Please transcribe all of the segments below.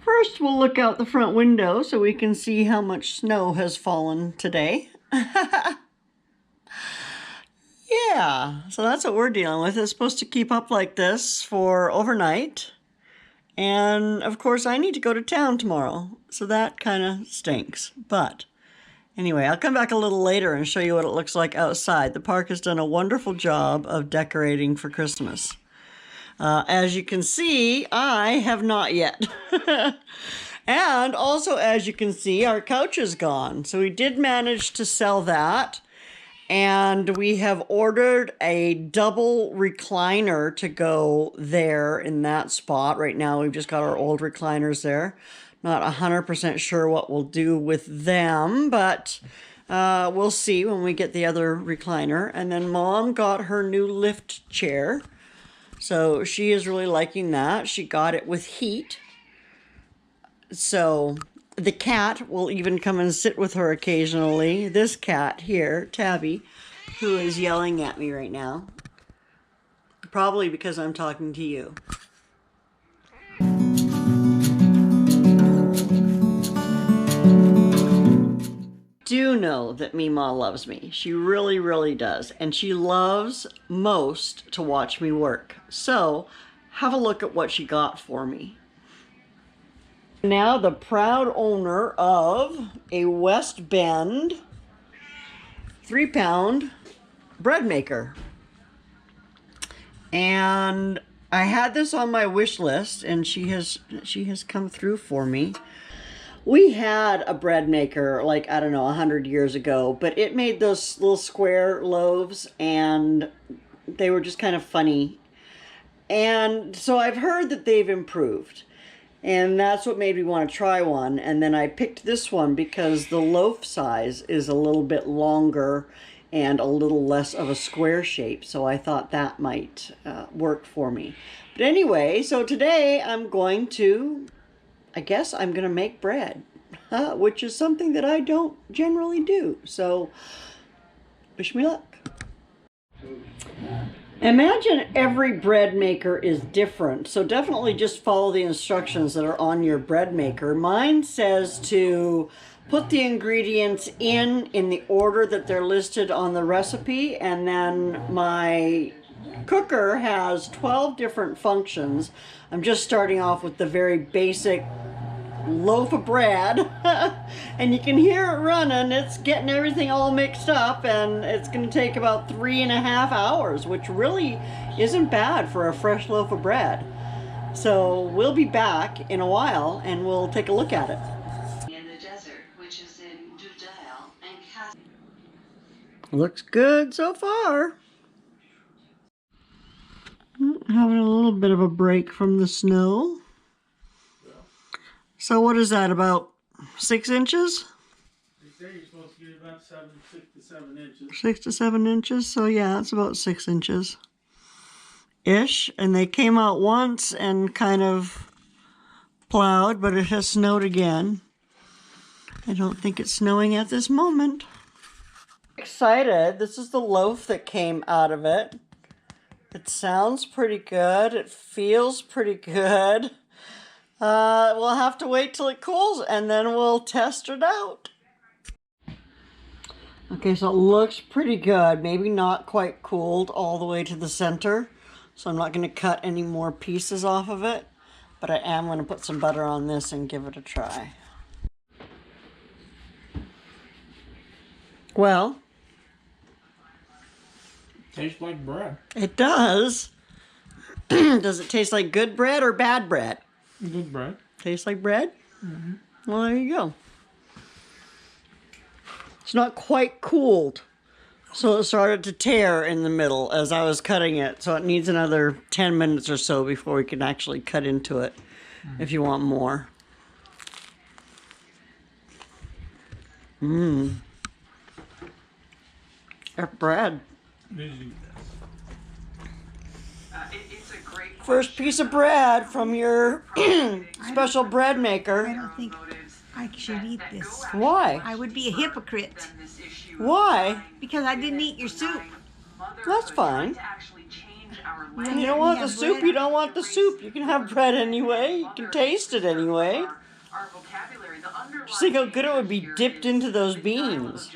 First, we'll look out the front window so we can see how much snow has fallen today. Yeah, so that's what we're dealing with. It's supposed to keep up like this for overnight. And of course, I need to go to town tomorrow, so that kind of stinks. But anyway, I'll come back a little later and show you what it looks like outside. The park has done a wonderful job of decorating for Christmas. As you can see, I have not yet. And also, as you can see, our couch is gone. So we did manage to sell that. And we have ordered a double recliner to go there in that spot. Right now, we've just got our old recliners there. Not 100% sure what we'll do with them, but we'll see when we get the other recliner. And then Mom got her new lift chair. So she is really liking that. She got it with heat. So the cat will even come and sit with her occasionally. This cat here, Tabby, who is yelling at me right now. Probably because I'm talking to you. Do know that Meemaw loves me. She really, really does. And she loves most to watch me work. So have a look at what she got for me. Now the proud owner of a WestBend 3-pound bread maker. And I had this on my wish list and she has come through for me. We had a bread maker like, I don't know, 100 years ago, but it made those little square loaves and they were just kind of funny. And so I've heard that they've improved. And that's what made me want to try one. And then I picked this one because the loaf size is a little bit longer and a little less of a square shape. So I thought that might work for me. But anyway, so today I'm going to, I guess I'm going to make bread, which is something that I don't generally do. So wish me luck. Imagine every bread maker is different, so definitely just follow the instructions that are on your bread maker. Mine says to put the ingredients in the order that they're listed on the recipe, and then my cooker has 12 different functions. I'm just starting off with the very basic loaf of bread and you can hear it running. It's getting everything all mixed up and it's going to take about 3.5 hours, which really isn't bad for a fresh loaf of bread. So we'll be back in a while and we'll take a look at it. In the desert, which is in Dudail and Looks good so far. Having a little bit of a break from the snow. So what is that, about 6 inches? They say you're supposed to get about 6 to 7 inches. 6 to 7 inches, so yeah, it's about 6 inches. Ish, and they came out once and kind of plowed, but it has snowed again. I don't think it's snowing at this moment. Excited, this is the loaf that came out of it. It sounds pretty good, it feels pretty good. We'll have to wait till it cools and then we'll test it out. Okay, so it looks pretty good. Maybe not quite cooled all the way to the center. So I'm not going to cut any more pieces off of it. But I am going to put some butter on this and give it a try. Well, Tastes like bread. it does. Does it taste like good bread or bad bread? Good bread. Tastes like bread? Mm-hmm. Well, there you go. It's not quite cooled. So it started to tear in the middle as I was cutting it. So it needs another 10 minutes or so before we can actually cut into it if you want more. Mmm. That bread. it's a great First piece of bread from your special bread I maker. don't think I should eat this. Why? I would be a hypocrite Why? because I didn't eat your soup. That's fine. You don't want the soup, you don't want the soup. You can have bread anyway. You can taste it anyway. Just think how good it would be dipped into those beans.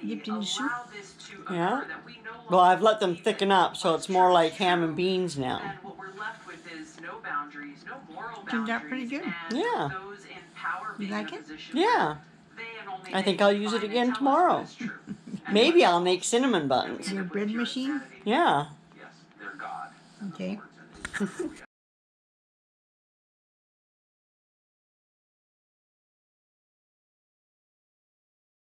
Dipped in soup? Yeah. Well, I've let them thicken up, so it's more like ham and beans now. Turned out pretty good. Yeah. You like it? Yeah. I think I'll use it again tomorrow. Maybe I'll make cinnamon buns. Your bread machine? Yeah. Okay.